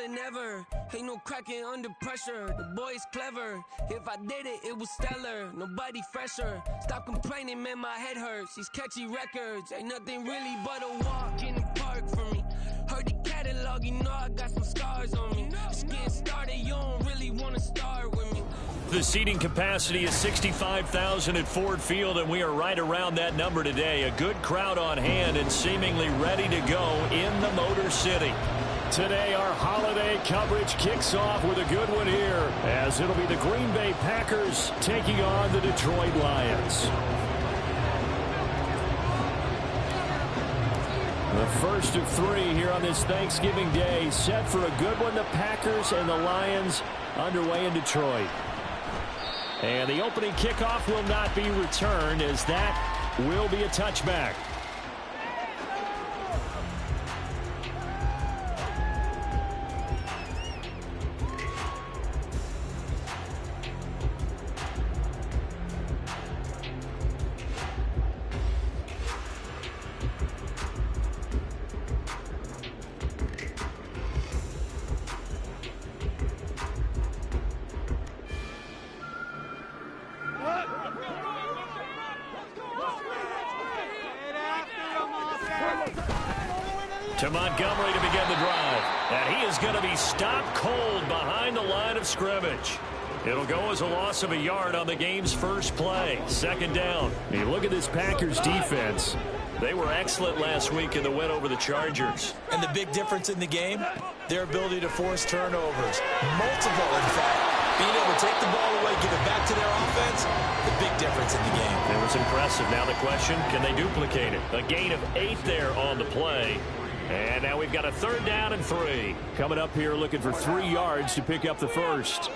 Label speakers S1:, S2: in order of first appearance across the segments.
S1: than ever. Ain't no cracking under pressure. The boy is clever. If I did it, it was stellar. Nobody fresher. Stop complaining, man, my head hurts. These catchy records ain't nothing really but a walk in the park for me. Heard the catalog, you know I got some stars on me. Just getting started, you don't really want to start with me.
S2: The seating capacity is 65,000 at Ford Field, and we are right around that number today. A good crowd on hand and seemingly ready to go in the Motor City. Today, our holiday coverage kicks off with a good one here, as it'll be the Green Bay Packers taking on the Detroit Lions. The first of three here on this Thanksgiving Day, set for a good one. The Packers and the Lions underway in Detroit. And the opening kickoff will not be returned, as that will be a touchback. To Montgomery to begin the drive. And he is going to be stopped cold behind the line of scrimmage. It'll go as a loss of a yard on the game's first play. Second down. You look at this Packers defense. They were excellent last week in the win over the Chargers.
S3: And the big difference in the game, their ability to force turnovers. Multiple, in fact. Being able to take the ball away, give it back to their offense, the big difference in the game.
S2: It was impressive. Now the question, can they duplicate it? A gain of 8 there on the play. And now we've got a third down and 3. Coming up here looking for 3 yards to pick up the first.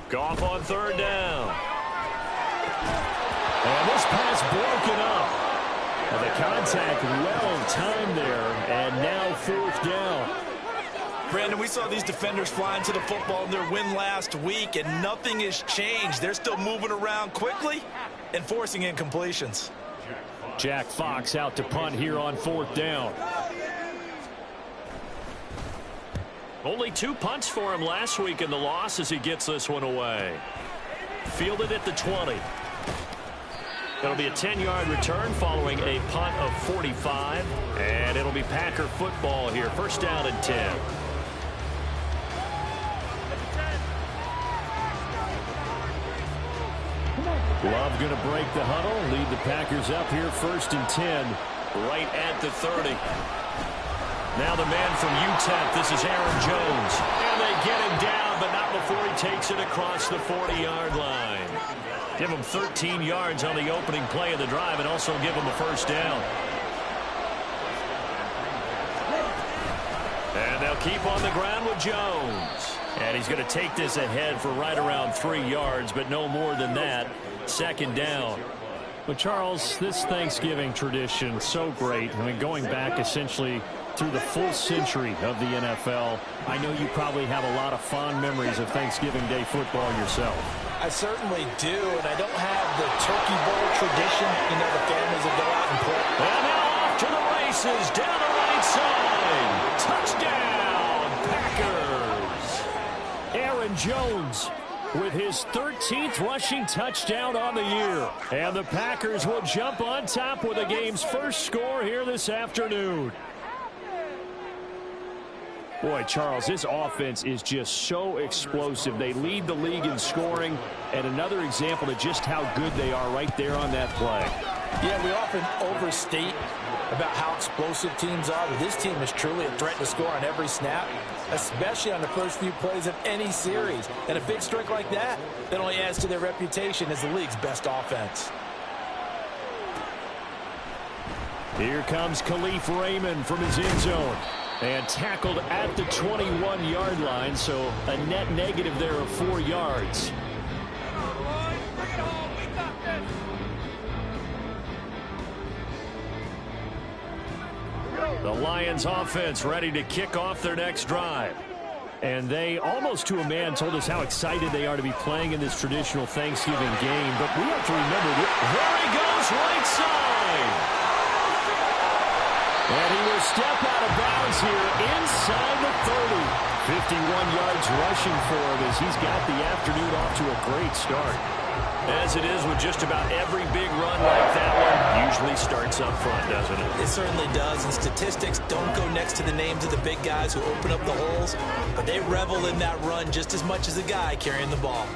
S2: Goff on third down. And this pass broken up. And the contact well timed there, and now fourth down.
S3: Brandon, we saw these defenders flying to the football in their win last week, and nothing has changed. They're still moving around quickly and forcing incompletions.
S2: Jack Fox out to punt here on fourth down. Only 2 punts for him last week in the loss as he gets this one away. Fielded at the 20. It'll be a 10-yard return following a punt of 45. And it'll be Packer football here. First down and 10. Love going to break the huddle. Lead the Packers up here first and 10. Right at the 30. Now the man from UTEP. This is Aaron Jones. And they get him down, but not before he takes it across the 40-yard line. Give him 13 yards on the opening play of the drive and also give him a first down. And they'll keep on the ground with Jones. And he's going to take this ahead for right around 3 yards, but no more than that. Second down.
S4: But, Charles, this Thanksgiving tradition, so great. I mean, going back essentially through the full century of the NFL, I know you probably have a lot of fond memories of Thanksgiving Day football yourself.
S3: I certainly do, and I don't have the Turkey Bowl tradition. You know, the families that go out and play.
S2: And now off to the races, down the right side. Touchdown, Packers.
S4: Aaron Jones with his 13th rushing touchdown on the year. And the Packers will jump on top with the game's first score here this afternoon. Boy, Charles, this offense is just so explosive. They lead the league in scoring, and another example of just how good they are right there on that play.
S3: Yeah, we often overstate about how explosive teams are, but this team is truly a threat to score on every snap, especially on the first few plays of any series. And a big streak like that only adds to their reputation as the league's best offense.
S4: Here comes Khalif Raymond from his end zone. And tackled at the 21-yard line, so a net negative there of 4 yards.
S2: The Lions offense ready to kick off their next drive.
S4: And they, almost to a man, told us how excited they are to be playing in this traditional Thanksgiving game. But we have to remember that
S2: there he goes, right side.
S4: And he will step out of bounds here inside the 30. 51 yards rushing for him as he's got the afternoon off to a great start.
S2: As it is with just about every big run like that one, usually starts up front, doesn't it?
S3: It certainly does, and statistics don't go next to the names of the big guys who open up the holes, but they revel in that run just as much as the guy carrying the ball.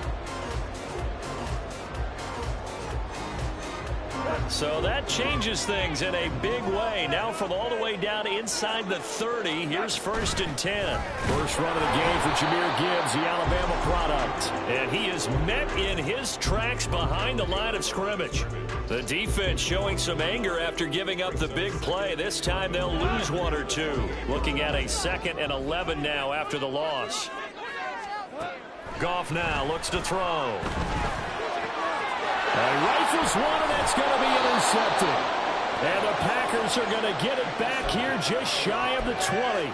S2: So that changes things in a big way. Now from all the way down inside the 30, here's 1st and 10.
S4: First run of the game for Jahmyr Gibbs, the Alabama product.
S2: And he is met in his tracks behind the line of scrimmage. The defense showing some anger after giving up the big play. This time they'll lose 1 or 2. Looking at a 2nd and 11 now after the loss. Goff now looks to throw.
S4: And rifles one, and that's going to be intercepted. And the Packers are going to get it back here just shy of the 20.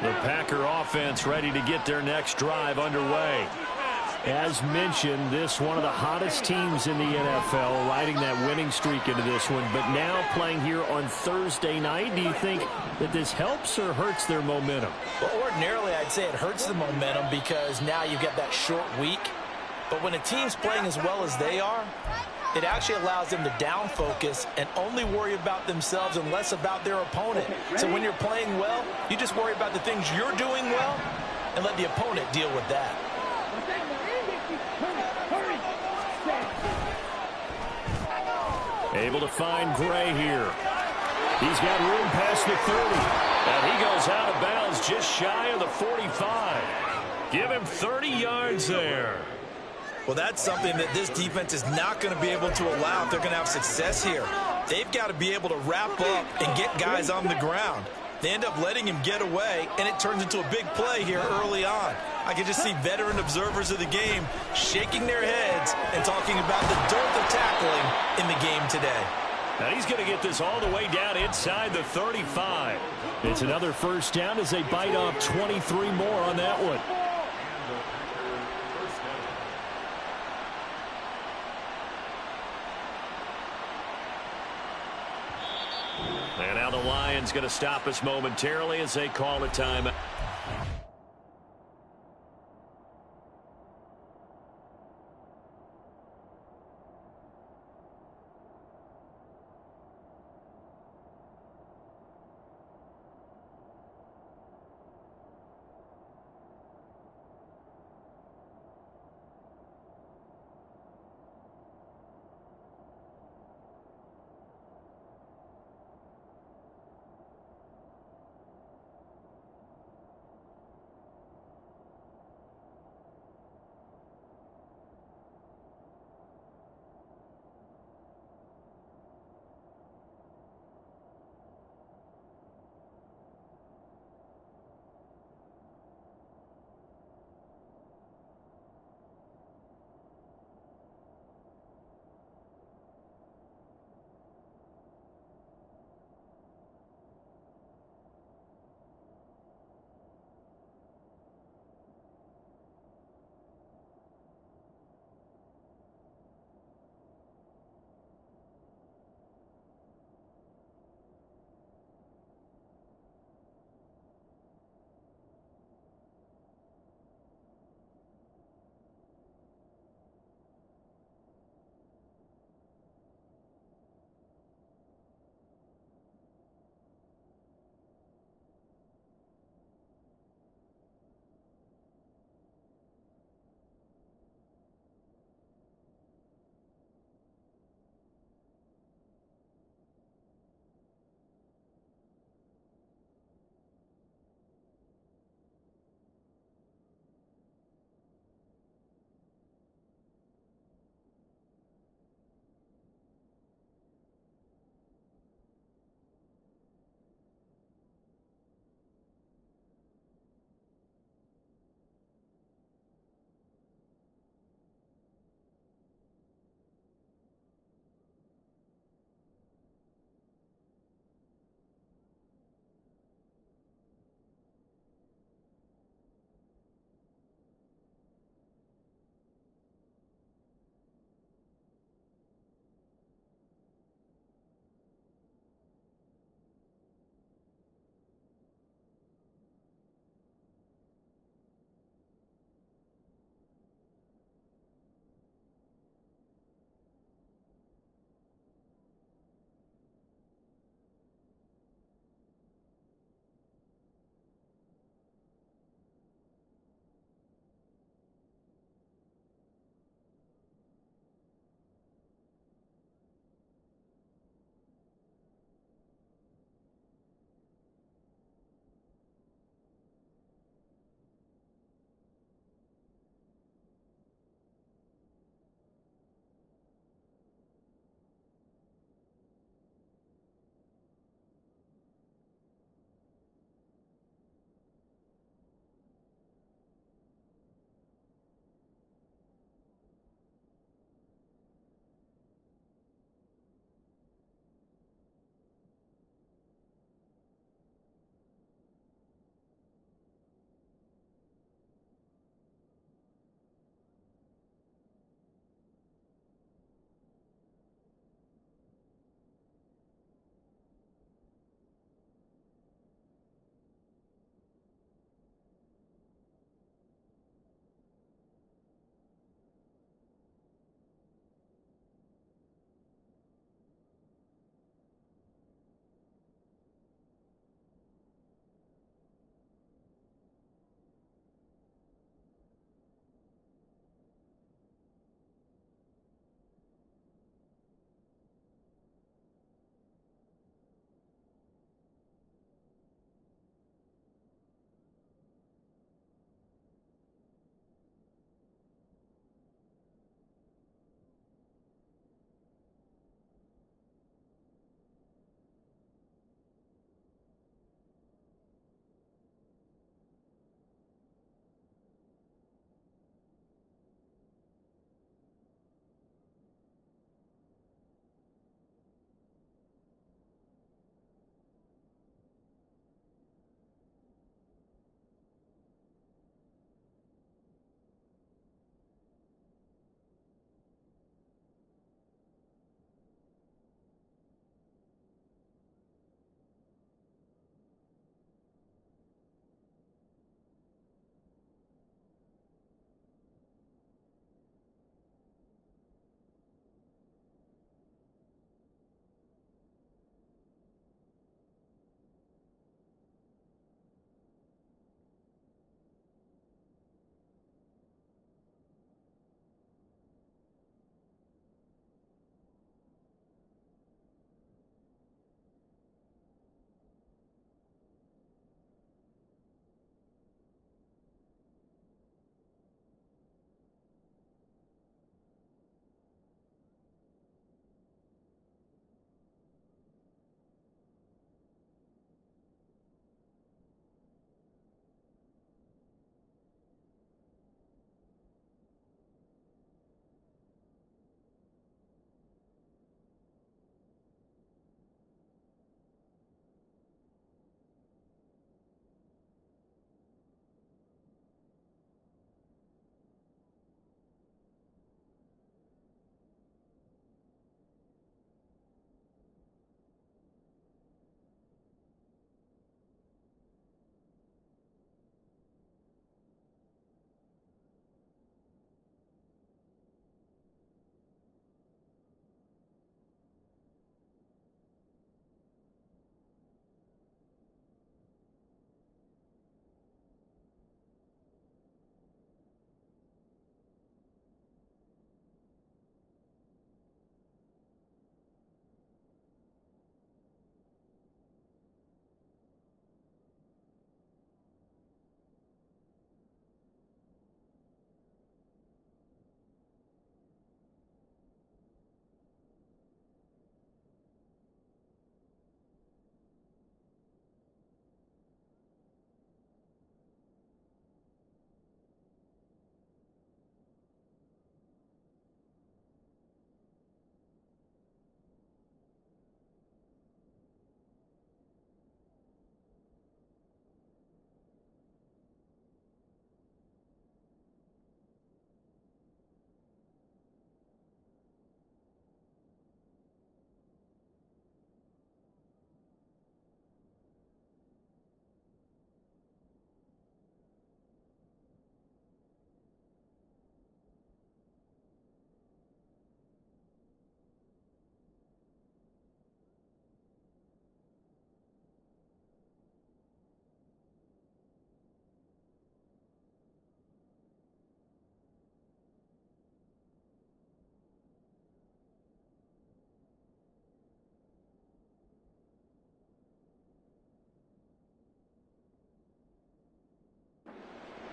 S2: The Packer offense ready to get their next drive underway.
S4: As mentioned, this one of the hottest teams in the NFL, riding that winning streak into this one, but now playing here on Thursday night. Do you think that this helps or hurts their momentum?
S3: Well, ordinarily, I'd say it hurts the momentum because now you get that short week. But when a team's playing as well as they are, it actually allows them to down focus and only worry about themselves and less about their opponent. So when you're playing well, you just worry about the things you're doing well and let the opponent deal with that.
S4: Able to find Gray here. He's got room past the 30.
S2: And he goes out of bounds just shy of the 45. Give him 30 yards there.
S3: Well, that's something that this defense is not going to be able to allow if they're going to have success here. They've got to be able to wrap up and get guys on the ground. They end up letting him get away, and it turns into a big play here early on. I can just see veteran observers of the game shaking their heads and talking about the dearth of tackling in the game today.
S2: Now he's going to get this all the way down inside the 35.
S4: It's another first down as they bite off 23 more on that one.
S2: And now the Lions going to stop us momentarily as they call a timeout.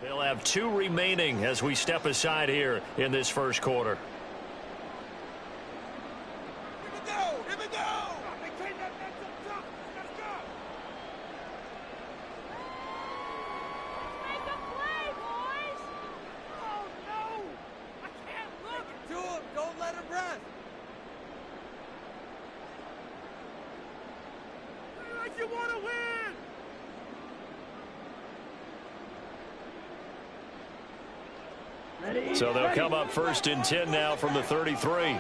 S2: They'll have 2 remaining as we step aside here in this first quarter. So they'll come up 1st and 10 now from the 33.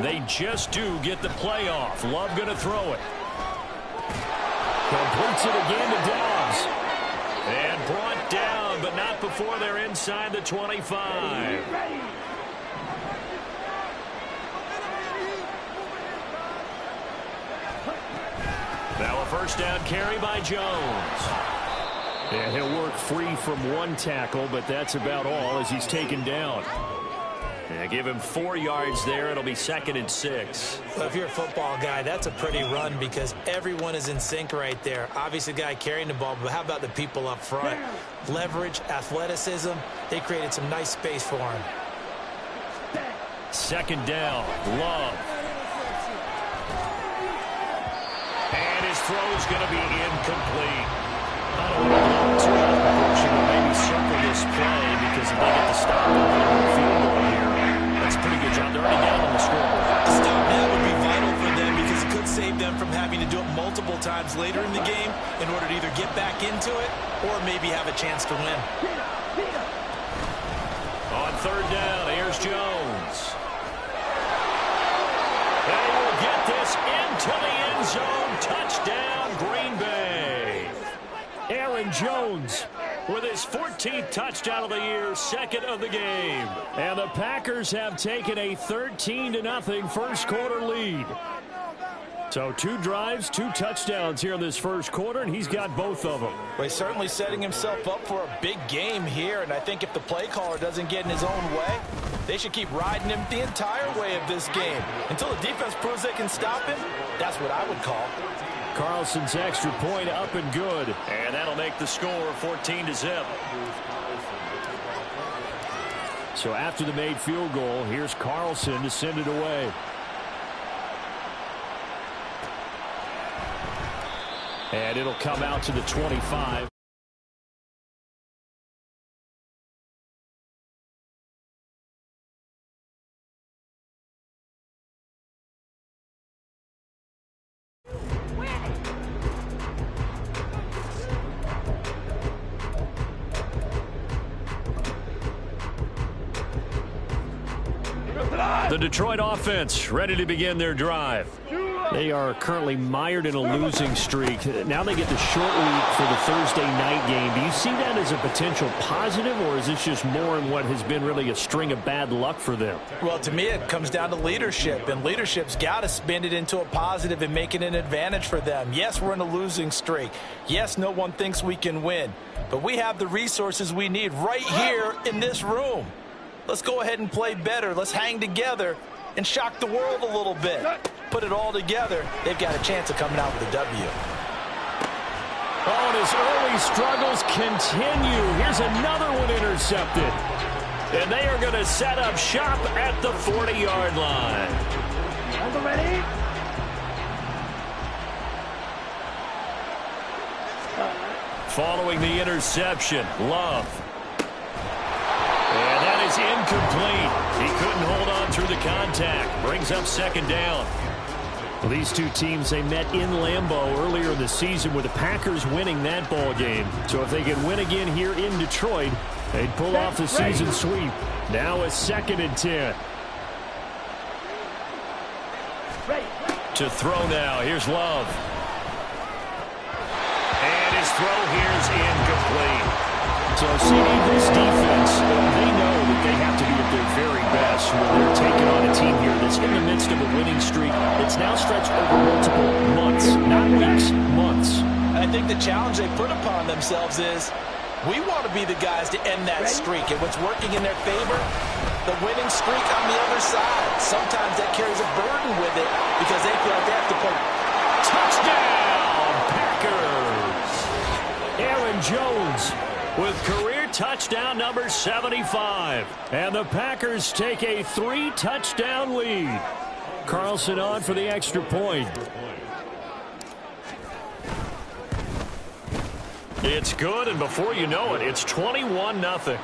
S2: They just do get the playoff. Love going to throw it. Completes it again to Dobbs. And brought down, but not before they're inside the 25. Now a first down carry by Jones.
S4: And he'll work free from 1 tackle, but that's about all as he's taken down.
S2: Yeah, give him 4 yards there. It'll be 2nd and 6.
S3: Well, if you're a football guy, that's a pretty run because everyone is in sync right there. Obviously, the guy carrying the ball, but how about the people up front? Leverage, athleticism, they created some nice space for him.
S2: 2nd down, Love. And his throw's going to be incomplete. I don't want to blow too out of proportion, but maybe circle this play because if they get to stop the field goal here, that's a pretty good job. They're already down on the scoreboard.
S3: A stop now would be vital for them because it could save them from having to do it multiple times later in the game in order to either get back into it or maybe have a chance to win.
S2: On 3rd down, here's Jones. And he will get this into the end zone. Touchdown, Green Bay.
S4: Aaron Jones
S2: With his 14th touchdown of the year, 2nd of the game.
S4: And the Packers have taken a 13-0 first quarter lead. So 2 drives, 2 touchdowns here in this first quarter, and he's got both of them.
S3: Well, he's certainly setting himself up for a big game here, and I think if the play caller doesn't get in his own way, they should keep riding him the entire way of this game. Until the defense proves they can stop him, that's what I would call.
S4: Carlson's extra point up and good.
S2: And that'll make the score 14-0.
S4: So after the made field goal, here's Carlson to send it away. And it'll come out to the 25.
S2: The Detroit offense ready to begin their drive.
S4: They are currently mired in a losing streak. Now they get the short week for the Thursday night game. Do you see that as a potential positive, or is this just more in what has been really a string of bad luck for them?
S3: Well, to me, it comes down to leadership, and leadership's got to spin it into a positive and make it an advantage for them. Yes, we're in a losing streak. Yes, no one thinks we can win, but we have the resources we need right here in this room. Let's go ahead and play better. Let's hang together and shock the world a little bit. Put it all together, they've got a chance of coming out with a W.
S4: Oh, and his early struggles continue. Here's another one intercepted.
S2: And they are going to set up shop at the 40-yard line.
S5: Ready?
S2: Following the interception, Love. And that is incomplete. He couldn't hold on through the contact. Brings up 2nd down.
S4: Well, these two teams, they met in Lambeau earlier in the season with the Packers winning that ball game. So if they can win again here in Detroit, they'd pull off the season sweep. Now a 2nd and 10.
S2: To throw now. Here's Love. And his throw here is incomplete.
S4: So, CD, this defense, they know that they have to be at their very best when they're taking on a team here that's in the midst of a winning streak that's now stretched over multiple months, not weeks, months.
S3: I think the challenge they put upon themselves is we want to be the guys to end that streak. And what's working in their favor, the winning streak on the other side. Sometimes that carries a burden with it because they feel like they have to play
S2: Jones with career touchdown number 75. And the Packers take a 3-touchdown lead. Carlson on for the extra point. It's good, and before you know it, it's 21-0.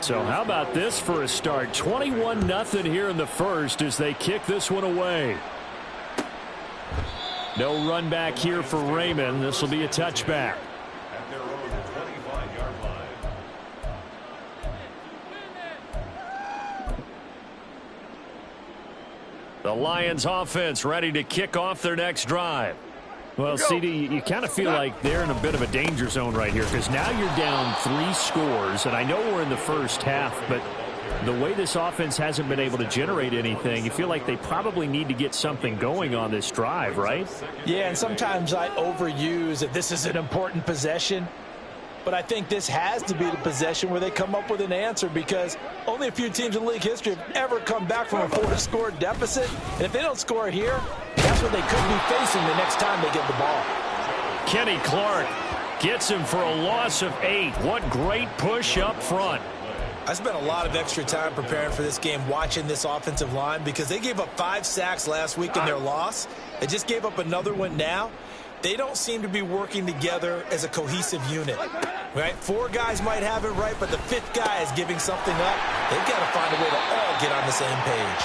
S2: So how about this for a start? 21-0 here in the first as they kick this one away. No run back here for Raymond. This will be a touchback. The Lions offense ready to kick off their next drive. Well, CD, you kind of feel like they're in a bit of a danger zone right here because now you're down 3 scores, and I know we're in the first half, but the way this offense hasn't been able to generate anything, you feel like they probably need to get something going on this drive, right?
S3: Yeah, and sometimes I overuse that this is an important possession, but I think this has to be the possession where they come up with an answer because only a few teams in league history have ever come back from a 4-score deficit, and if they don't score it here, that's what they could be facing the next time they get the ball.
S2: Kenny Clark gets him for a loss of 8. What great push up front.
S3: I spent a lot of extra time preparing for this game watching this offensive line because they gave up 5 sacks last week in their loss. They just gave up another one now. They don't seem to be working together as a cohesive unit. Right? 4 guys might have it right, but the 5th guy is giving something up. They've got to find a way to all get on the same page.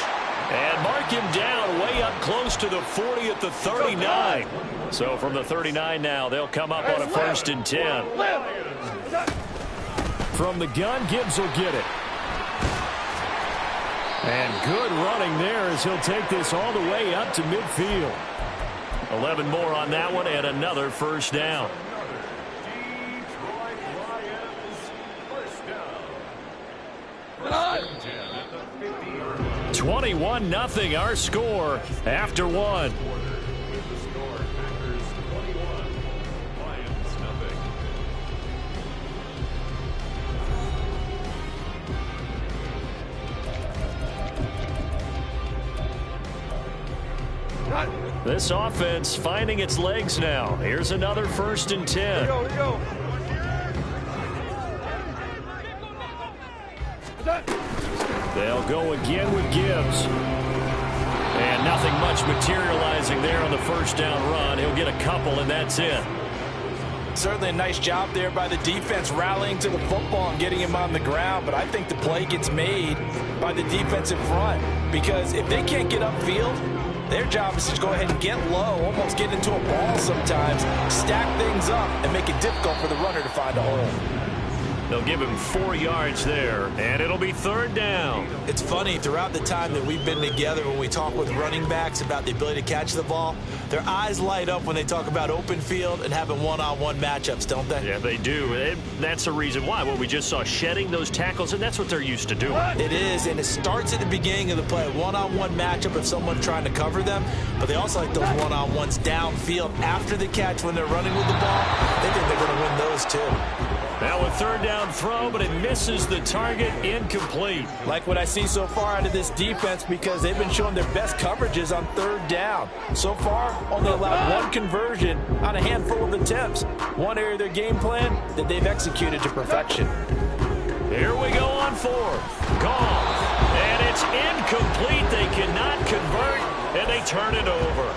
S2: And mark him down way up close to the 40 at the 39. So from the 39 now, they'll come up on a 1st and 10. From the gun, Gibbs will get it. And good running there as he'll take this all the way up to midfield. 11 more on that one and another 1st down. 21-0 our score after 1. This offense finding its legs now. Here's another 1st and 10.
S5: Here we go.
S2: They'll go again with Gibbs. And nothing much materializing there on the 1st down run. He'll get a couple, and that's it.
S3: Certainly a nice job there by the defense rallying to the football and getting him on the ground, but I think the play gets made by the defensive front because if they can't get upfield, their job is to go ahead and get low, almost get into a ball sometimes, stack things up, and make it difficult for the runner to find a hole.
S2: They'll give him 4 yards there, and it'll be 3rd down.
S3: It's funny, throughout the time that we've been together when we talk with running backs about the ability to catch the ball, their eyes light up when they talk about open field and having one-on-one matchups, don't they?
S2: Yeah, they do. And that's the reason why. Well, we just saw shedding those tackles, and that's what they're used to doing.
S3: It is, and it starts at the beginning of the play. One-on-one matchup of someone trying to cover them, but they also like those one-on-ones downfield after the catch when they're running with the ball. They think they're going to win those too.
S2: Now a 3rd down throw, but it misses the target, incomplete.
S3: Like what I see so far out of this defense because they've been showing their best coverages on 3rd down. So far, only allowed 1 conversion on a handful of attempts. One area of their game plan that they've executed to perfection.
S2: Here we go on 4th. Gone. And it's incomplete. They cannot convert, and they turn it over.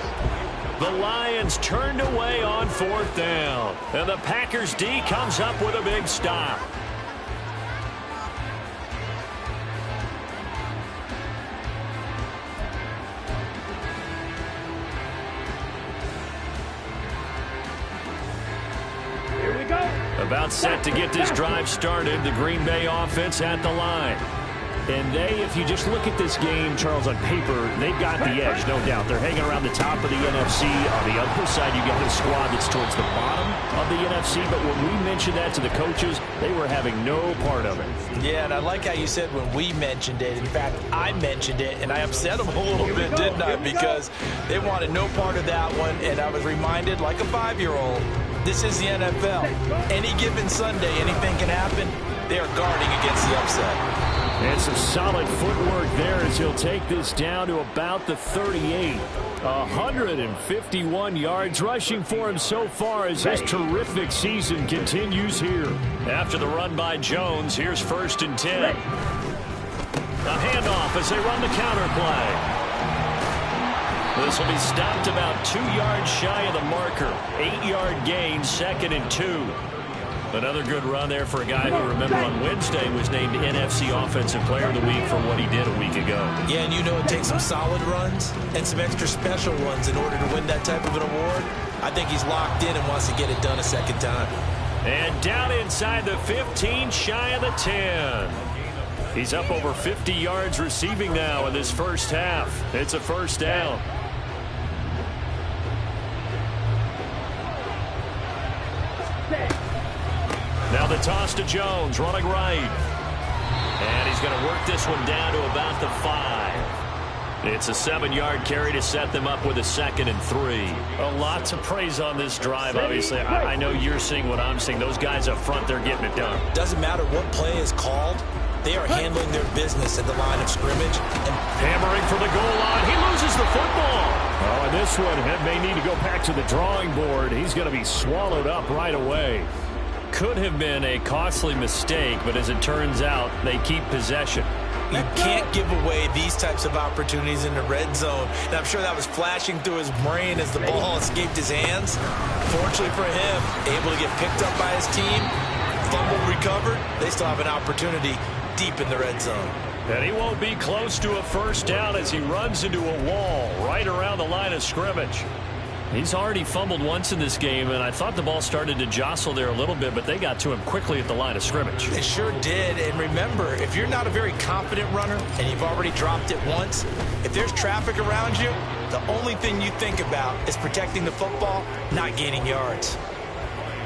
S2: The Lions turned away on 4th down. And the Packers D comes up with a big stop.
S5: Here we go.
S2: About set to get this drive started. The Green Bay offense at the line. And they, if you just look at this game, Charles, on paper, they've got the edge, no doubt. They're hanging around the top of the NFC. On the other side, you got the squad that's towards the bottom of the NFC. But when we mentioned that to the coaches, they were having no part of it.
S3: Yeah, and I like how you said when we mentioned it. In fact, I mentioned it, and I upset them a little bit, didn't I? Because they wanted no part of that one, and I was reminded, like a 5-year-old, this is the NFL. Any given Sunday, anything can happen. They are guarding against the upset.
S4: And some solid footwork there as he'll take this down to about the 38. 151 yards rushing for him so far as his terrific season continues here.
S2: After the run by Jones, here's 1st and 10. A handoff as they run the counter play. This will be stopped about 2 yards shy of the marker. 8-yard gain, 2nd and 2. Another good run there for a guy who, remember, on Wednesday was named NFC Offensive Player of the Week for what he did a week ago.
S3: Yeah, and you know it takes some solid runs and some extra special ones in order to win that type of an award. I think he's locked in and wants to get it done a second time.
S2: And down inside the 15, shy of the 10. He's up over 50 yards receiving now in this first half. It's a 1st down. Now the toss to Jones, running right. And he's going to work this one down to about the 5. It's a 7-yard carry to set them up with a 2nd and 3.
S4: A lot to praise on this drive, obviously. I know you're seeing what I'm seeing. Those guys up front, they're getting it done.
S3: Doesn't matter what play is called. They are handling their business at the line of scrimmage. And
S4: hammering for the goal line. He loses the football. Oh, and this one may need to go back to the drawing board. He's going to be swallowed up right away. Could have been a costly mistake, but as it turns out, they keep possession.
S3: You can't give away these types of opportunities in the red zone. And I'm sure that was flashing through his brain as the ball escaped his hands. Fortunately for him, able to get picked up by his team, fumble recovered. They still have an opportunity deep in the red zone.
S2: And he won't be close to a 1st down as he runs into a wall right around the line of scrimmage.
S4: He's already fumbled once in this game, and I thought the ball started to jostle there a little bit, but they got to him quickly at the line of scrimmage.
S3: They sure did. And remember, if you're not a very confident runner and you've already dropped it once, if there's traffic around you, the only thing you think about is protecting the football, not gaining yards.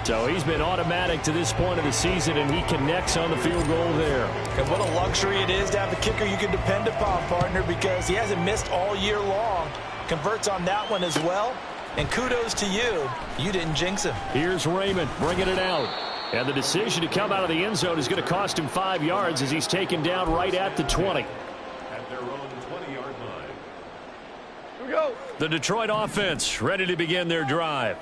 S4: So he's been automatic to this point of the season, and he connects on the field goal there.
S3: And what a luxury it is to have a kicker you can depend upon, partner, because he hasn't missed all year long. Converts on that one as well. And kudos to you. You didn't jinx him.
S4: Here's Raymond bringing it out. And the decision to come out of the end zone is going to cost him 5 yards as he's taken down right at the 20.
S2: At their own 20-yard line.
S1: Here we go.
S2: The Detroit offense ready to begin their drive.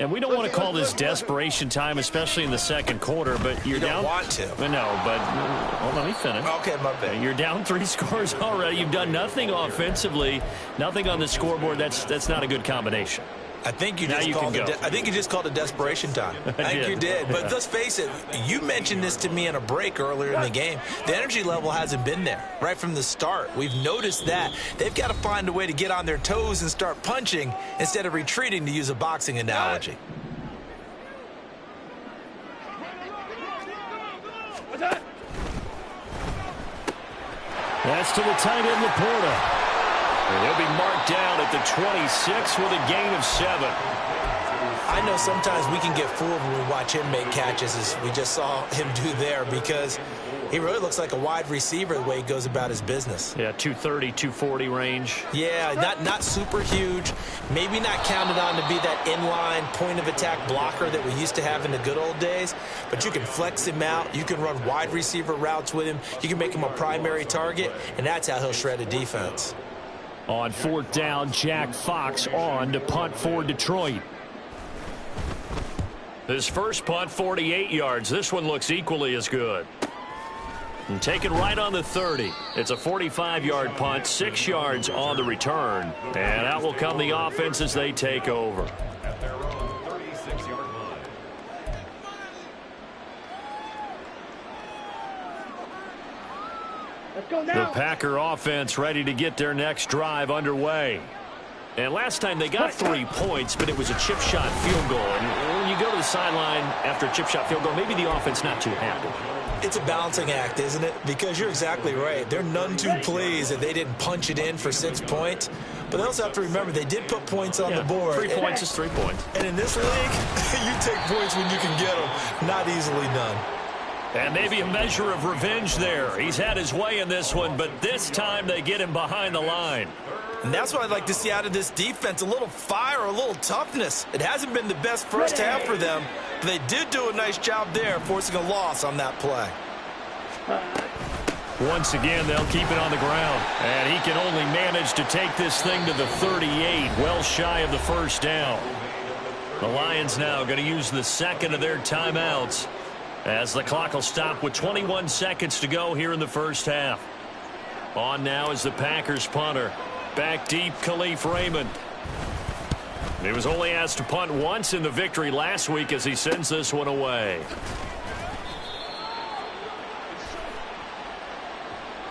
S4: And we don't want to call this desperation time, especially in the second quarter, but you're down.
S3: You don't want to.
S4: No, but well, let me finish.
S3: Okay, my bad.
S4: You're down 3 scores already. You've done nothing offensively, nothing on the scoreboard. That's not a good combination.
S3: I think you just called it desperation time. I think you did. But let's face it, you mentioned this to me in a break earlier in the game. The energy level hasn't been there right from the start. We've noticed that. They've got to find a way to get on their toes and start punching instead of retreating, to use a boxing analogy.
S4: That's to the tight end, Laporta.
S2: And he'll be marked down at the 26 with a gain of 7.
S3: I know sometimes we can get fooled when we watch him make catches, as we just saw him do there, because he really looks like a wide receiver the way he goes about his business.
S4: Yeah, 230, 240 range.
S3: Yeah, not super huge. Maybe not counted on to be that inline point-of-attack blocker that we used to have in the good old days, but you can flex him out. You can run wide receiver routes with him. You can make him a primary target, and that's how he'll shred a defense.
S4: On 4th down, Jack Fox on to punt for Detroit.
S2: His first punt, 48 yards. This one looks equally as good. And taken right on the 30. It's a 45-yard punt, 6 yards on the return. And out will come the offense as they take over. At their own 36-yard line.
S4: The Packer offense ready to get their next drive underway. And last time they got 3 points, but it was a chip shot field goal. And when you go to the sideline after a chip shot field goal, maybe the offense not too happy.
S3: It's a balancing act, isn't it? Because you're exactly right. They're none too pleased that they didn't punch it in for 6 points. But they also have to remember they did put points on the board.
S4: 3 points is 3 points.
S3: And in this league, you take points when you can get them. Not easily done.
S2: And maybe a measure of revenge there. He's had his way in this one, but this time they get him behind the line.
S3: And that's what I'd like to see out of this defense, a little fire, a little toughness. It hasn't been the best first half for them, but they did do a nice job there, forcing a loss on that play.
S2: Once again, they'll keep it on the ground. And he can only manage to take this thing to the 38, well shy of the first down. The Lions now going to use the second of their timeouts as the clock will stop with 21 seconds to go here in the first half. On now is the Packers punter. Back deep, Khalif Raymond. He was only asked to punt once in the victory last week as he sends this one away.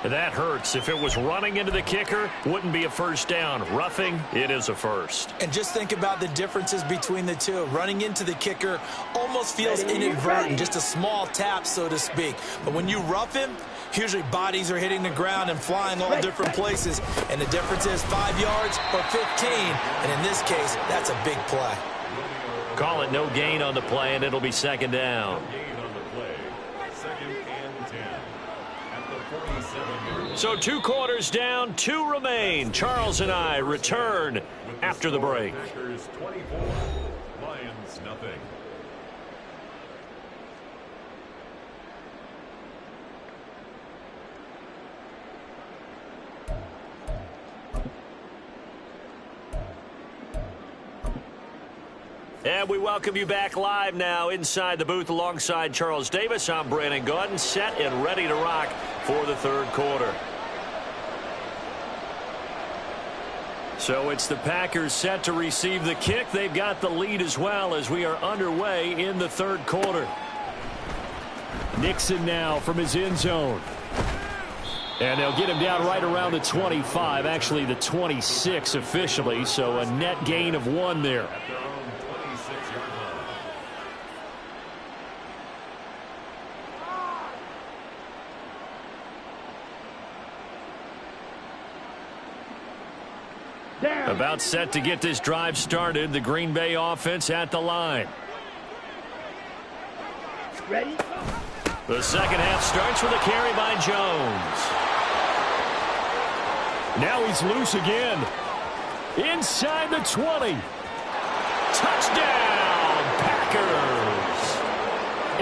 S2: That hurts. If it was running into the kicker, wouldn't be a first down. Roughing, it is a first.
S3: And just think about the differences between the two. Running into the kicker almost feels inadvertent, just a small tap, so to speak. But when you rough him, usually bodies are hitting the ground and flying all different places. And the difference is 5 yards or 15. And in this case, that's a big play.
S2: Call it no gain on the play, and it'll be second down. So 2 quarters down, 2 remain. Charles and I return after the break.
S6: Packers 24, Lions nothing.
S2: And we welcome you back live now inside the booth alongside Charles Davis. I'm Brandon Gordon, set and ready to rock for the third quarter. So it's the Packers set to receive the kick. They've got the lead as well as we are underway in the third quarter.
S4: Nixon now from his end zone. And they'll get him down right around the 25, actually the 26 officially, so a net gain of 1 there.
S2: About set to get this drive started. The Green Bay offense at the line.
S5: Ready?
S2: The second half starts with a carry by Jones.
S4: Now he's loose again. Inside the 20.
S2: Touchdown, Packers.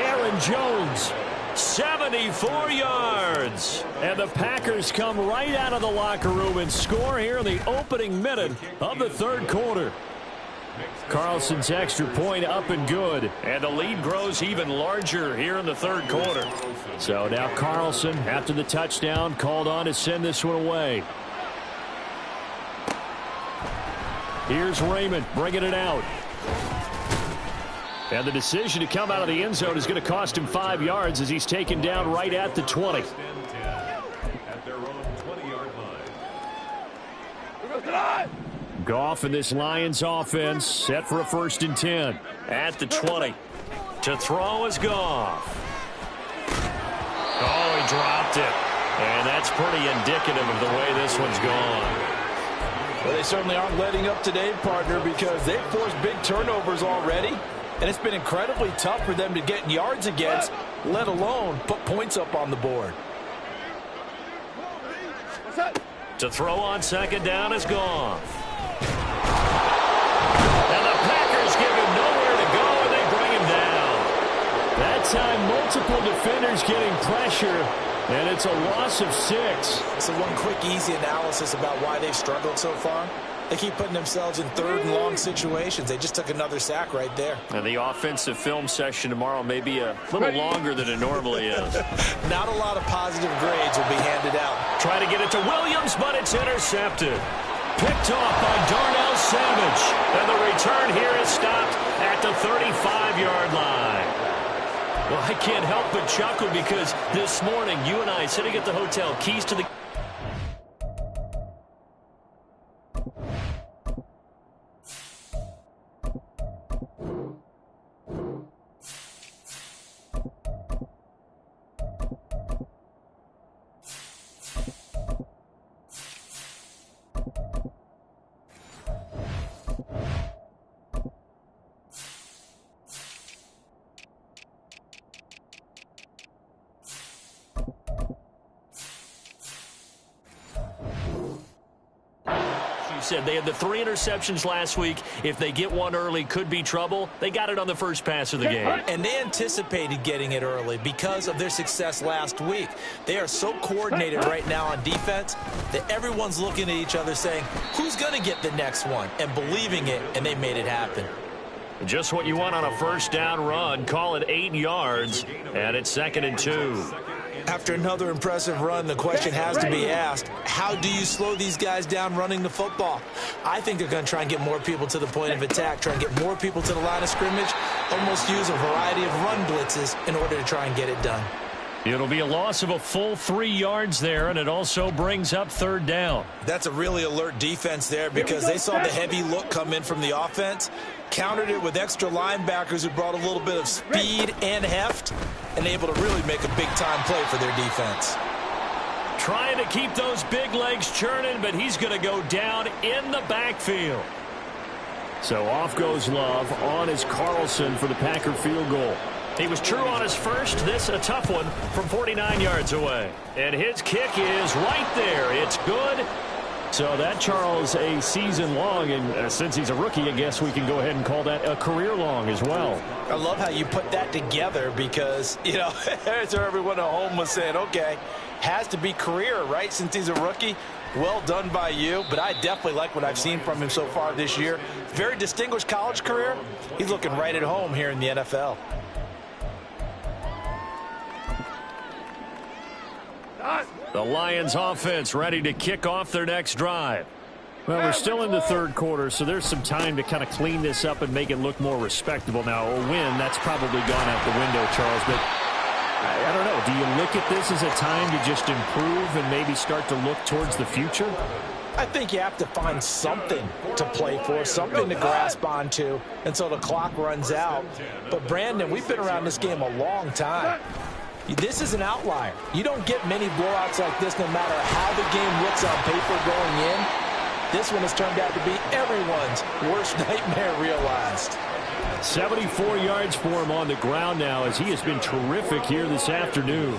S2: Aaron Jones, 74 yards.
S4: And the Packers come right out of the locker room and score here in the opening minute of the third quarter. Carlson's extra point up and good.
S2: And the lead grows even larger here in the third quarter.
S4: So now Carlson, after the touchdown, called on to send this one away. Here's Raymond bringing it out. And the decision to come out of the end zone is going to cost him 5 yards as he's taken down right at the 20.
S6: At their own 20-yard line.
S4: Goff and this Lions offense set for a 1st and 10.
S2: At the 20. To throw is Goff. Oh, he dropped it. And that's pretty indicative of the way this one's gone.
S3: Well, they certainly aren't letting up today, partner, because they've forced big turnovers already. And it's been incredibly tough for them to get yards against, let alone put points up on the board.
S2: To throw on second down is Goff. And the Packers give him nowhere to go, and they bring him down.
S4: That time, multiple defenders getting pressure, and it's a loss of 6.
S3: So one quick, easy analysis about why they've struggled so far. They keep putting themselves in 3rd and long situations. They just took another sack right there.
S2: And the offensive film session tomorrow may be a little longer than it normally is.
S3: Not a lot of positive grades will be handed out.
S2: Try to get it to Williams, but it's intercepted. Picked off by Darnell Savage. And the return here is stopped at the 35-yard line. Well, I can't help but chuckle because this morning, you and I sitting at the hotel, keys to the... You said they had the 3 interceptions last week. If they get one early, could be trouble. They got it on the first pass of the game.
S3: And they anticipated getting it early because of their success last week. They are so coordinated right now on defense that everyone's looking at each other saying, who's going to get the next one? And believing it, and they made it happen.
S2: Just what you want on a first down run. Call it 8 yards, and it's 2nd and 2.
S3: After another impressive run, the question has to be asked, how do you slow these guys down running the football? I think they're going to try and get more people to the point of attack, try and get more people to the line of scrimmage, almost use a variety of run blitzes in order to try and get it done.
S4: It'll be a loss of a full 3 yards there, and it also brings up 3rd down.
S3: That's a really alert defense there because they saw the heavy look come in from the offense, countered it with extra linebackers who brought a little bit of speed and heft, and able to really make a big-time play for their defense.
S2: Trying to keep those big legs churning, but he's going to go down in the backfield.
S4: So off goes Love. On is Carlson for the Packer field goal.
S2: He was true on his first. This a tough one from 49 yards away. And his kick is right there. It's good.
S4: So that, Charles, a season long, and since he's a rookie, I guess we can go ahead and call that a career long as well.
S3: I love how you put that together because, you know, so everyone at home was saying, okay, has to be career, right, since he's a rookie. Well done by you, but I definitely like what I've seen from him so far this year. Very distinguished college career. He's looking right at home here in the NFL.
S2: The Lions offense ready to kick off their next drive.
S4: Well, we're still in the 3rd quarter, so there's some time to kind of clean this up and make it look more respectable. Now, a win, that's probably gone out the window, Charles, but I don't know. Do you look at this as a time to just improve and maybe start to look towards the future?
S3: I think you have to find something to play for, something to grasp onto until the clock runs out. But, Brandon, we've been around this game a long time. This is an outlier. You don't get many blowouts like this no matter how the game looks on paper going in. This one has turned out to be everyone's worst nightmare realized.
S4: 74 yards for him on the ground now as he has been terrific here this afternoon.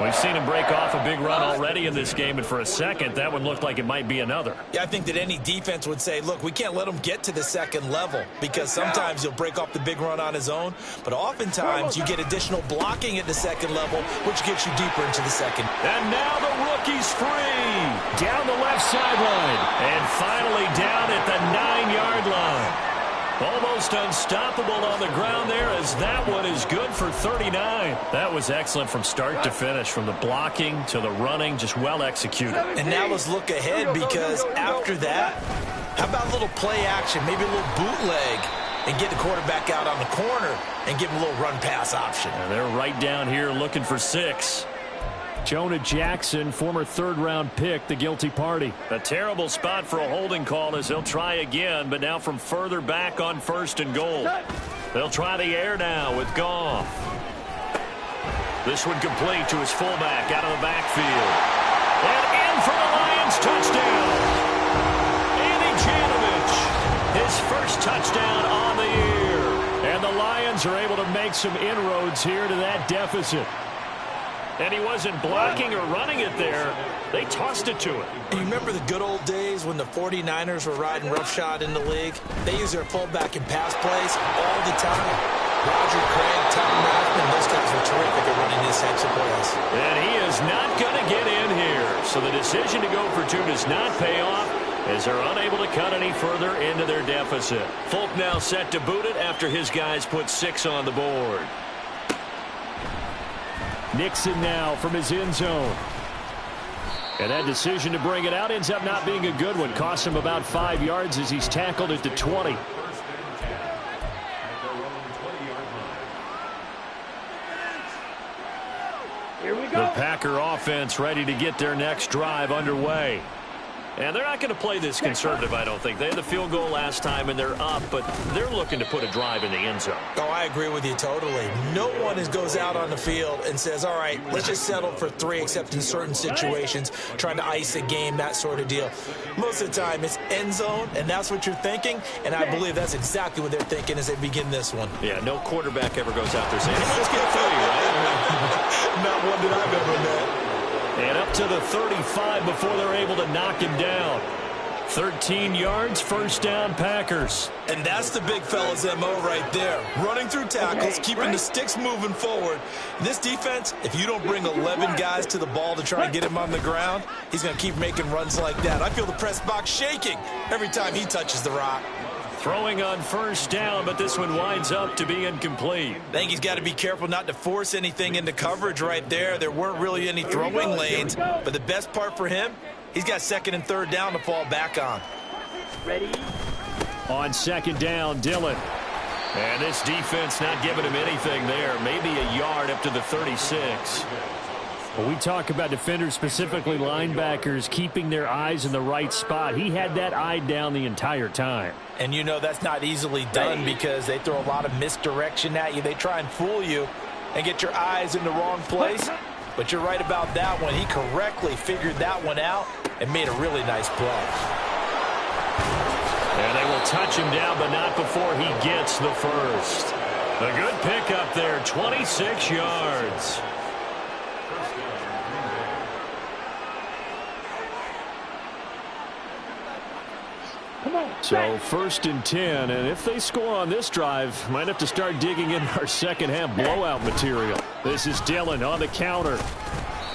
S2: We've seen him break off a big run already in this game, and for a second, that one looked like it might be another.
S3: Yeah, I think that any defense would say, look, we can't let him get to the 2nd level because sometimes he'll break off the big run on his own, but oftentimes you get additional blocking at the 2nd level, which gets you deeper into the 2nd.
S2: And now the rookie's free. Down the left sideline. And finally down at the 9-yard line. Almost unstoppable on the ground there as that one is good for 39.
S4: That was excellent from start to finish, from the blocking to the running, just well executed.
S3: And now let's look ahead because after that, how about a little play action, maybe a little bootleg, and get the quarterback out on the corner and give him a little run-pass option.
S4: And they're right down here looking for 6. Jonah Jackson, former 3rd-round pick, the guilty party.
S2: A terrible spot for a holding call as he'll try again, but now from further back on 1st and goal. They'll try the air now with Goff. This one complete to his fullback out of the backfield. And in for the Lions touchdown. Andy Janovich, his first touchdown on the year.
S4: And the Lions are able to make some inroads here to that deficit.
S2: And he wasn't blocking or running it there. They tossed it to him.
S3: You remember the good old days when the 49ers were riding roughshod in the league? They used their fullback in pass plays all the time. Roger Craig, Tom Rathman, those guys were terrific at running these types of plays.
S2: And he is not going to get in here. So the decision to go for 2 does not pay off as they're unable to cut any further into their deficit. Folk now set to boot it after his guys put 6 on the board.
S4: Nixon now from his end zone. And that decision to bring it out ends up not being a good one. Costs him about 5 yards as he's tackled at the 20.
S5: Here we go.
S2: The Packer offense ready to get their next drive underway. And they're not going to play this conservative, I don't think. They had the field goal last time, and they're up, but they're looking to put a drive in the end zone.
S3: Oh, I agree with you totally. No one goes out on the field and says, all right, let's just settle for 3, except in certain situations, trying to ice a game, that sort of deal. Most of the time, it's end zone, and that's what you're thinking, and I believe that's exactly what they're thinking as they begin this one.
S2: Yeah, no quarterback ever goes out there saying, let's get 3, right?
S3: Not one that I've ever met.
S2: And up to the 35 before they're able to knock him down. 13 yards, first down, Packers.
S3: And that's the big fella's MO right there. Running through tackles, keeping the sticks moving forward. This defense, if you don't bring 11 guys to the ball to try and get him on the ground, he's going to keep making runs like that. I feel the press box shaking every time he touches the rock.
S2: Throwing on first down, but this one winds up to be incomplete.
S3: I think he's got to be careful not to force anything into coverage right there. There weren't really any throwing lanes, but the best part for him, he's got second and third down to fall back on.
S5: Ready?
S2: On second down, Dillon. And this defense not giving him anything there. Maybe a yard up to the 36.
S4: When we talk about defenders, specifically linebackers, keeping their eyes in the right spot, he had that eye down the entire time.
S3: And you know that's not easily done because they throw a lot of misdirection at you. They try and fool you and get your eyes in the wrong place. But you're right about that one. He correctly figured that one out and made a really nice play.
S2: And they will touch him down, but not before he gets the first. A good pickup there, 26 yards.
S4: So first and 10, and if they score on this drive, might have to start digging in our second half blowout material. This is Dillon on the counter.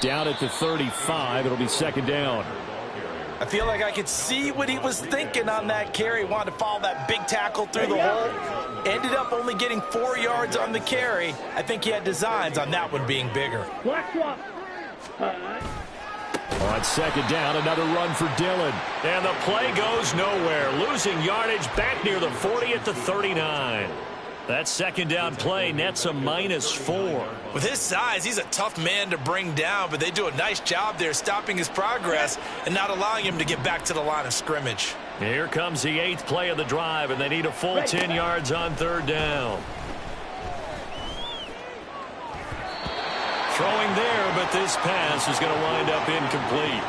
S4: Down at the 35, it'll be second down.
S3: I feel like I could see what he was thinking on that carry. Wanted to follow that big tackle through the hole. Ended up only getting 4 yards on the carry. I think he had designs on that one being bigger.
S5: Black swap.
S4: On second down, another run for Dillon.
S2: And the play goes nowhere. Losing yardage back near the 40 at the 39. That second down play nets a -4.
S3: With his size, he's a tough man to bring down, but they do a nice job there stopping his progress and not allowing him to get back to the line of scrimmage.
S2: Here comes the 8th play of the drive, and they need a full 10 yards on third down. Throwing there, but this pass is going to wind up incomplete.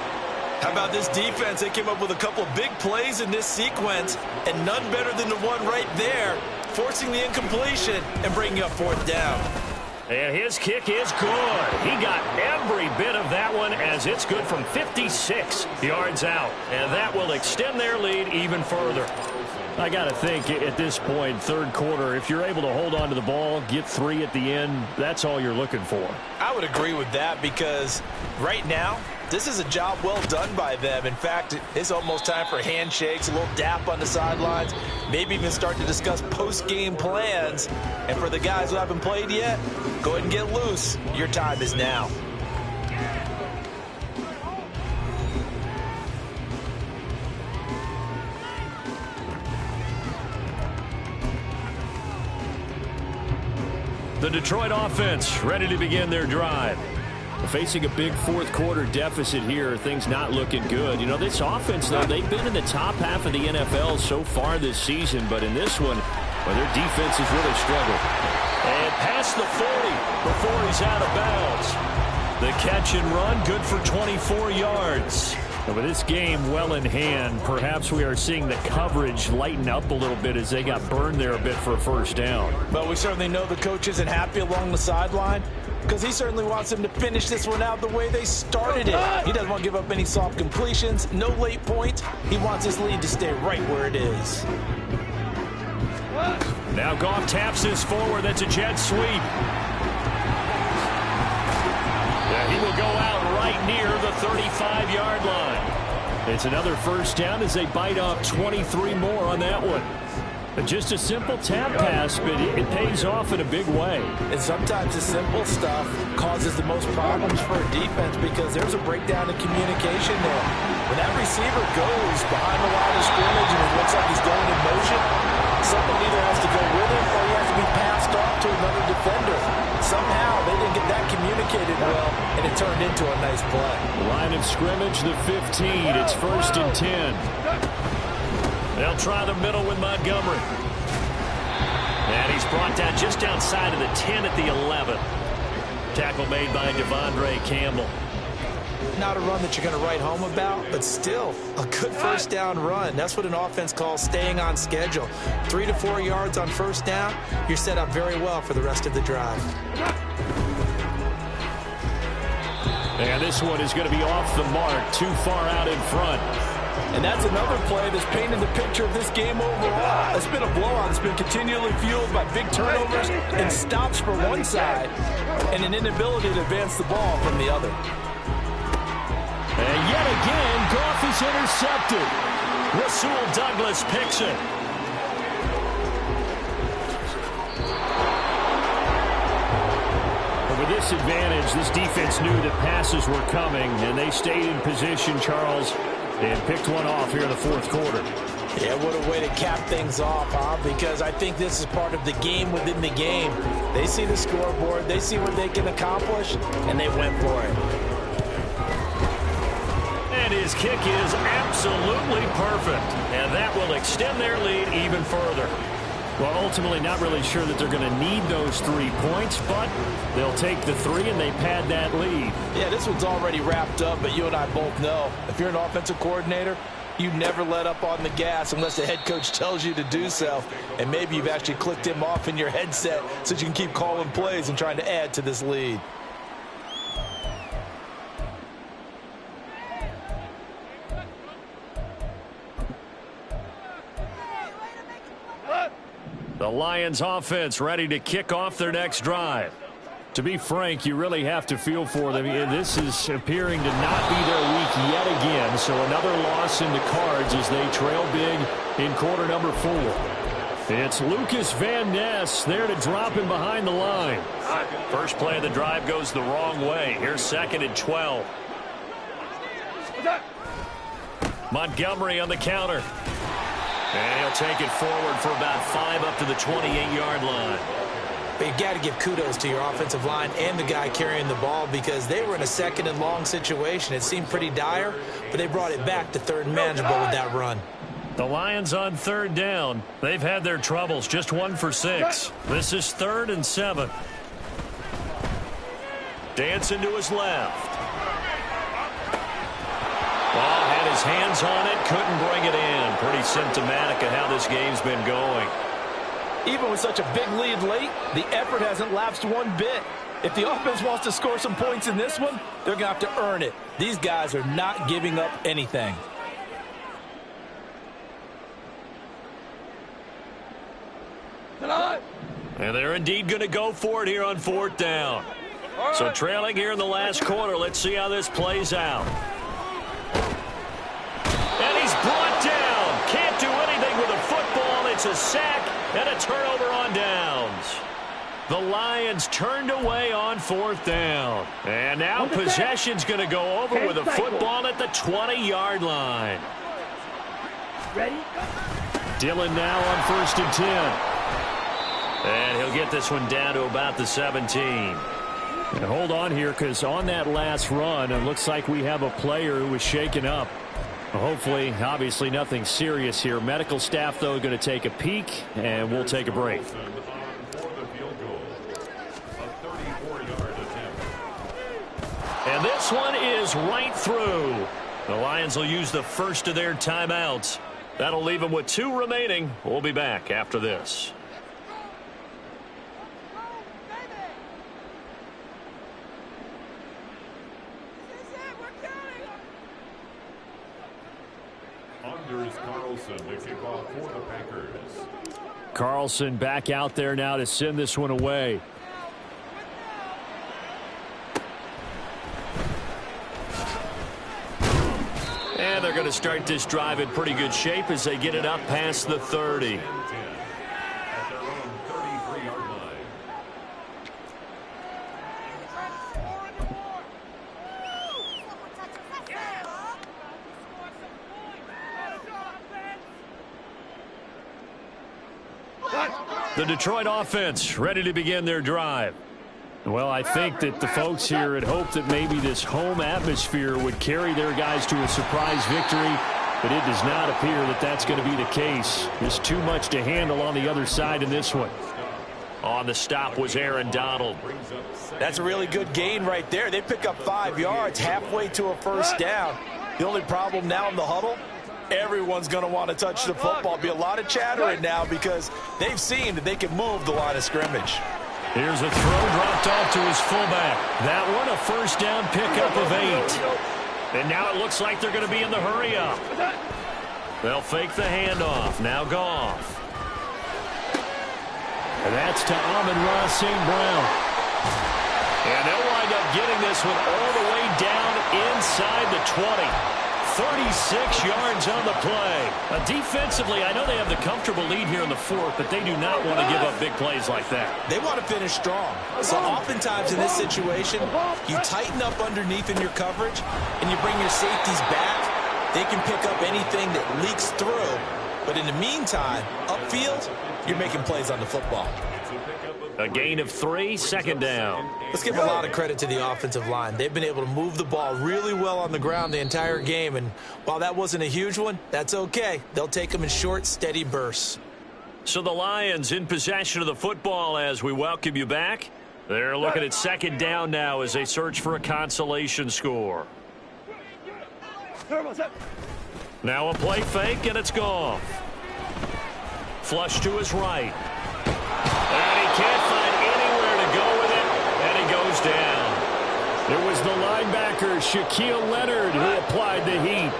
S3: How about this defense? They came up with a couple of big plays in this sequence, and none better than the one right there, forcing the incompletion and bringing up fourth down.
S2: And his kick is good. He got every bit of that one as it's good from 56 yards out. And that will extend their lead even further.
S4: I got to think at this point, third quarter, if you're able to hold on to the ball, get 3 at the end, that's all you're looking for.
S3: I would agree with that because right now, this is a job well done by them. In fact, it's almost time for handshakes, a little dap on the sidelines, maybe even start to discuss post-game plans. And for the guys who haven't played yet, go ahead and get loose. Your time is now.
S2: The Detroit offense ready to begin their drive.
S4: Facing a big fourth quarter deficit here, things not looking good. You know, this offense, though, they've been in the top half of the NFL so far this season, but in this one, well, their defense has really struggled.
S2: And past the 40 before he's out of bounds. The catch and run, good for 24 yards.
S4: And with this game well in hand, perhaps we are seeing the coverage lighten up a little bit as they got burned there a bit for a first down.
S3: But we certainly know the coach isn't happy along the sideline because he certainly wants them to finish this one out the way they started it. He doesn't want to give up any soft completions, no late points. He wants his lead to stay right where it is.
S2: Now Goff taps this forward. That's a jet sweep. Yeah, he will go out right near the 35-yard line.
S4: It's another first down as they bite off 23 more on that one. Just a simple tap pass, but it pays off in a big way.
S3: And sometimes the simple stuff causes the most problems for a defense because there's a breakdown in communication there. When that receiver goes behind the line of scrimmage and it looks like he's going in motion, someone either has to go with him or he has to be passed off to another defender. Somehow they didn't get that communicated well, and it turned into a nice play.
S4: Line of scrimmage, the 15. It's first and 10.
S2: They'll try the middle with Montgomery. And he's brought down just outside of the 10 at the 11. Tackle made by Devondre Campbell.
S3: Not a run that you're going to write home about, but still a good first down run. That's what an offense calls staying on schedule. 3 to 4 yards on first down, you're set up very well for the rest of the drive.
S4: And this one is going to be off the mark, too far out in front.
S3: And that's another play that's painted the picture of this game overall. It's been a blowout. It's been continually fueled by big turnovers and stops for one side and an inability to advance the ball from the other.
S2: And yet again, Goff is intercepted. Rasul Douglas picks it.
S4: With this advantage, this defense knew that passes were coming, and they stayed in position, Charles, and picked one off here in the fourth quarter.
S3: Yeah, what a way to cap things off, huh? Because I think this is part of the game within the game. They see the scoreboard, they see what they can accomplish, and they went for it.
S2: And his kick is absolutely perfect, and that will extend their lead even further.
S4: Well, ultimately, not really sure that they're going to need those 3 points, but they'll take the 3 and they pad that lead.
S3: Yeah, this one's already wrapped up, but you and I both know if you're an offensive coordinator, you never let up on the gas unless the head coach tells you to do so. And maybe you've actually clicked him off in your headset so you can keep calling plays and trying to add to this lead.
S2: The Lions offense ready to kick off their next drive.
S4: To be frank, you really have to feel for them. This is appearing to not be their week yet again. So another loss in the cards as they trail big in quarter number 4. It's Lucas Van Ness there to drop him behind the line.
S2: First play of the drive goes the wrong way. Here's 2nd and 12. Montgomery on the counter. And he'll take it forward for about 5 up to the 28-yard line.
S3: But you got to give kudos to your offensive line and the guy carrying the ball because they were in a 2nd and long situation. It seemed pretty dire, but they brought it back to 3rd and manageable with that run.
S2: The Lions on 3rd down. They've had their troubles, just 1 for 6. This is 3rd and 7. Dancing to his left. Ball had his hands on it, couldn't bring it in. Pretty symptomatic of how this game's been going.
S3: Even with such a big lead late, the effort hasn't lapsed one bit. If the offense wants to score some points in this one, they're going to have to earn it. These guys are not giving up anything.
S2: And they're indeed going to go for it here on 4th down. So trailing here in the last quarter, let's see how this plays out. And he's brought down. Can't do anything with a football. It's a sack and a turnover on downs. The Lions turned away on 4th down. And now possession's going to go over with a football at the 20-yard line.
S5: Ready?
S4: Dillon now on 1st and 10.
S2: And he'll get this one down to about the 17.
S4: And hold on here because on that last run, it looks like we have a player who was shaken up. Hopefully, obviously nothing serious here. Medical staff, though, going to take a peek, and we'll take a break.
S2: And this one is right through. The Lions will use the first of their timeouts. That'll leave them with 2 remaining. We'll be back after this.
S6: Carlson to kick off for the Packers.
S4: Carlson back out there now to send this one away.
S2: And they're going to start this drive in pretty good shape as they get it up past the 30.
S6: At their own 33-yard line.
S2: The Detroit offense ready to begin their drive.
S4: Well, I think that the folks here had hoped that maybe this home atmosphere would carry their guys to a surprise victory, but it does not appear that that's going to be the case. There's too much to handle on the other side in this one.
S2: On the stop was Aaron Donald.
S3: That's a really good gain right there. They pick up 5 yards halfway to a 1st down. The only problem now in the huddle, everyone's going to want to touch the football. Be a lot of chattering now because they've seen that they can move the line of scrimmage.
S2: Here's a throw dropped off to his fullback. That one a 1st down pickup of 8. And now it looks like they're going to be in the hurry up. They'll fake the handoff. Now Goff.
S4: And that's to Amon-Ra St. Brown.
S2: And they'll wind up getting this one all the way down inside the 20. 36 yards on the play. Defensively, I know they have the comfortable lead here in the fourth, but they do not want to give up big plays like that.
S3: They want to finish strong. So oftentimes in this situation, you tighten up underneath in your coverage, and you bring your safeties back. They can pick up anything that leaks through. But in the meantime, upfield, you're making plays on the football.
S2: A gain of 3, second down.
S3: Let's give a lot of credit to the offensive line. They've been able to move the ball really well on the ground the entire game. And while that wasn't a huge one, that's okay. They'll take them in short, steady bursts.
S2: So the Lions in possession of the football as we welcome you back. They're looking at second down now as they search for a consolation score. Now a play fake, and it's Goff. Flush to his right. And he can't find anywhere to go with it, and he goes down.
S4: It was the linebacker, Shaquille Leonard, who applied the heat.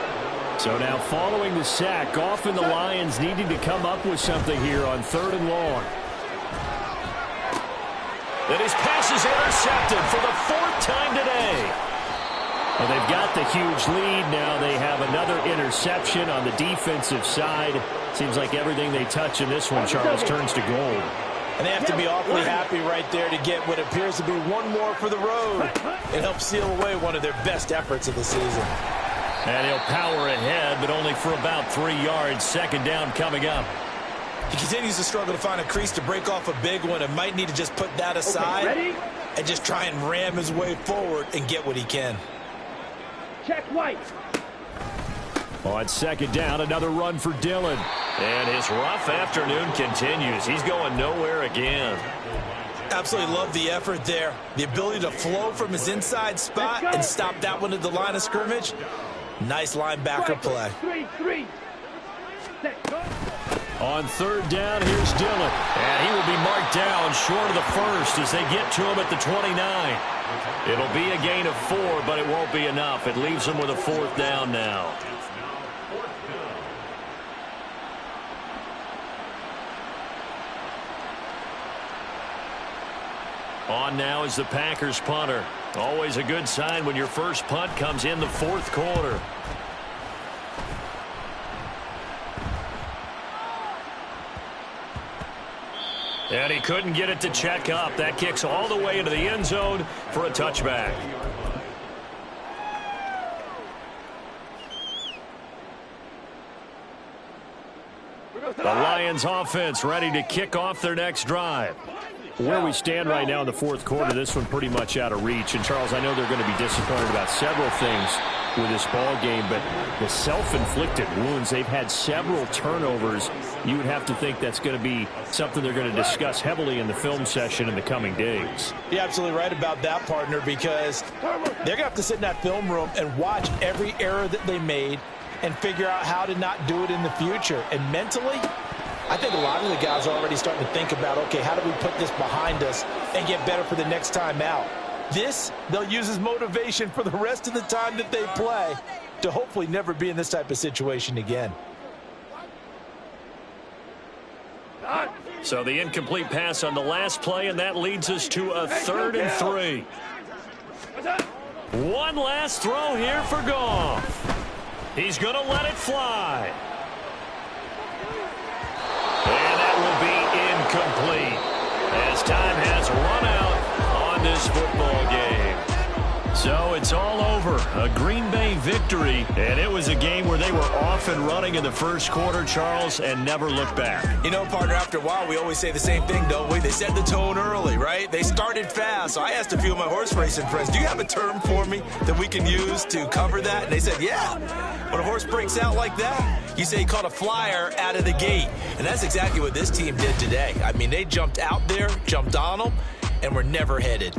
S4: So now following the sack, Goff and the Lions needing to come up with something here on 3rd and long.
S2: And his pass is intercepted for the 4th time today.
S4: Well, they've got the huge lead. Now they have another interception on the defensive side. Seems like everything they touch in this one, Charles, turns to gold.
S3: And they have to be awfully happy right there to get what appears to be one more for the road. It helps seal away one of their best efforts of the season.
S2: And he'll power ahead, but only for about 3 yards. Second down coming up.
S3: He continues to struggle to find a crease to break off a big one and might need to just put that aside and just try and ram his way forward and get what he can.
S5: Check white.
S4: On second down, another run for Dillon.
S2: And his rough afternoon continues. He's going nowhere again.
S3: Absolutely love the effort there. The ability to flow from his inside spot and stop that one at the line of scrimmage. Nice linebacker play.
S5: 3-3.
S4: On 3rd down, here's Dillon.
S2: And he will be marked down short of the first as they get to him at the 29. It'll be a gain of 4, but it won't be enough. It leaves them with a 4th down now. On now is the Packers punter. Always a good sign when your first punt comes in the 4th quarter. And he couldn't get it to check up. That kicks all the way into the end zone for a touchback. The Lions offense ready to kick off their next drive.
S4: Where we stand right now in the 4th quarter, this one pretty much out of reach. And, Charles, I know they're going to be disappointed about several things with this ball game, but the self-inflicted wounds, they've had several turnovers. You would have to think that's going to be something they're going to discuss heavily in the film session in the coming days.
S3: You're absolutely right about that, partner, because they're going to have to sit in that film room and watch every error that they made and figure out how to not do it in the future. And mentally, I think a lot of the guys are already starting to think about, okay, how do we put this behind us and get better for the next time out? This, they'll use as motivation for the rest of the time that they play to hopefully never be in this type of situation again.
S2: So the incomplete pass on the last play, and that leads us to a 3rd and 3. One last throw here for Goff. He's going to let it fly. And that will be incomplete as time has run out on this football game. So it's all over. A Green Bay victory, and it was a game where they were off and running in the first quarter, Charles, and never looked back.
S3: You know, partner, after a while, we always say the same thing, don't we? They set the tone early, right? They started fast. So I asked a few of my horse racing friends, do you have a term for me that we can use to cover that? And they said, yeah. When a horse breaks out like that, you say he caught a flyer out of the gate. And that's exactly what this team did today. I mean, they jumped out there, jumped on them, and were never headed.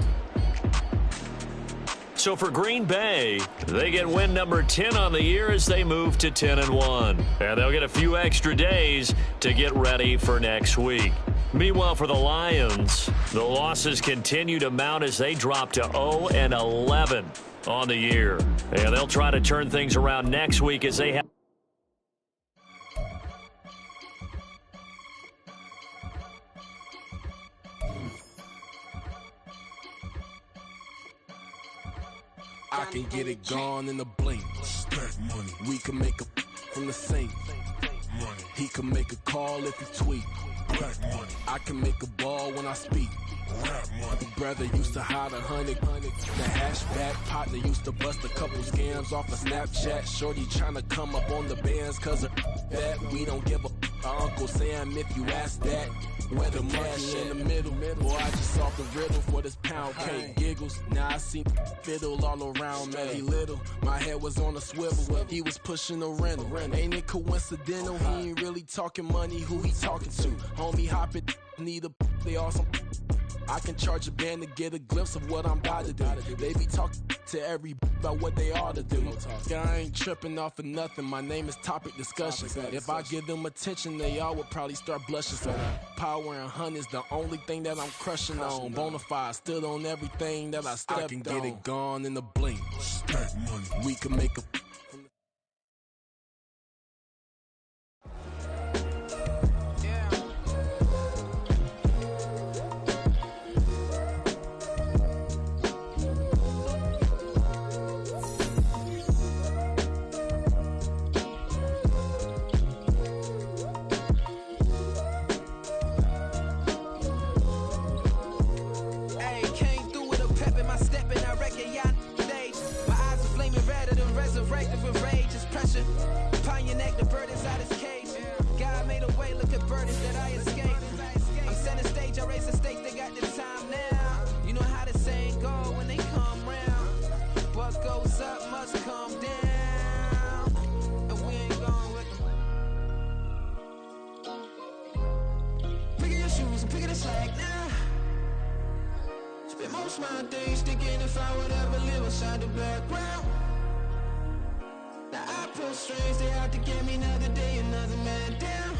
S2: So for Green Bay, they get win number 10 on the year as they move to 10-1. And they'll get a few extra days to get ready for next week. Meanwhile, for the Lions, the losses continue to mount as they drop to 0-11 on the year. And they'll try to turn things around next week as they have
S7: can get it gone in a blink. Money. We can make a from the sink. Money. He can make a call if he tweet. Money. I can make a ball when I speak. Money. Brother used to hide 100. The hashback partner used to bust a couple scams off of Snapchat. Shorty tryna come up on the bands cause of that. We don't give a Uncle Sam if you ask that. Where the money in the middle. Boy, I just solved the riddle for this pound cake. Giggles, now I see fiddle all around me. He little, my head was on a swivel. He was pushing a rental. Ain't it coincidental? He ain't really talking money, who he talking to? Homie hopping, need a they awesome. I can charge a band to get a glimpse of what I'm about to do. They be talking to every about what they ought to do. I ain't tripping off of nothing. My name is Topic Discussion. If I give them attention, they all would probably start blushing. So power and hunt is the only thing that I'm crushing on. Bonafide stood on everything that I stepped on. I can get it gone in a blink. We can make a my days thinking if I would ever live inside the background. Now I pull strings, they out to get me another day, another man down.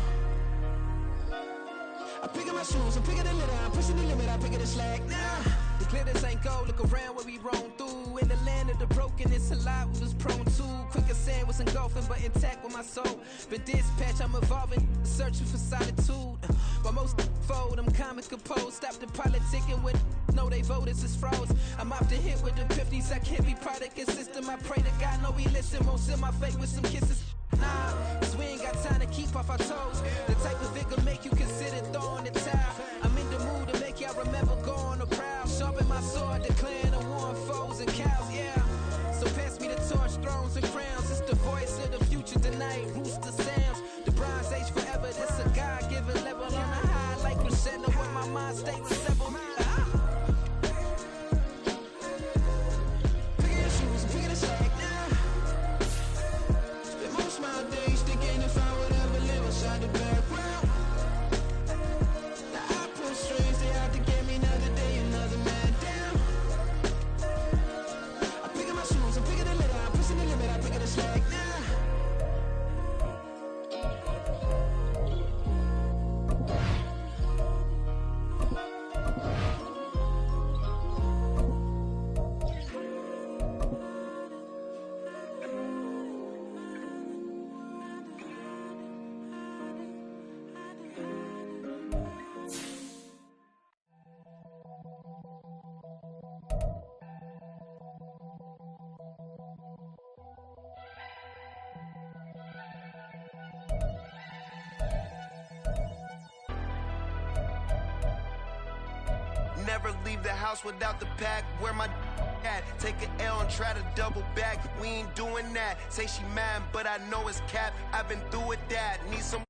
S7: I'm picking my shoes, I'm picking the litter, I'm pushing the limit, I'm picking the slack now. The glitters ain't gold, look around where we roam through. In the land of the broken, it's a lot we was prone to. Quicker sand was engulfing, but intact with my soul. Been dispatched, I'm evolving, searching for solitude. But most fold, I'm comic composed. Stop the politicking when know they voters is froze. I'm off the hit with the 50s, I can't be product and system. I pray to God, no he listen, won't send my fate with some kisses. Nah, cause we ain't got time to keep off our toes. The type of vigor make you consider throwing the towel. I'm in the mood to make y'all remember going to proud. Sharpen my sword, declaring the war on foes and cows, yeah. So pass me the torch, thrones and crowns. It's the voice of the future tonight, rooster sounds. The Bronze Age forever, this a God-given level. On a high like crescendo when my mind state was several.
S8: Never leave the house without the pack. Where my at? Take an L and try to double back. We ain't doing that. Say she mad, but I know it's cap. I've been through with that. Need some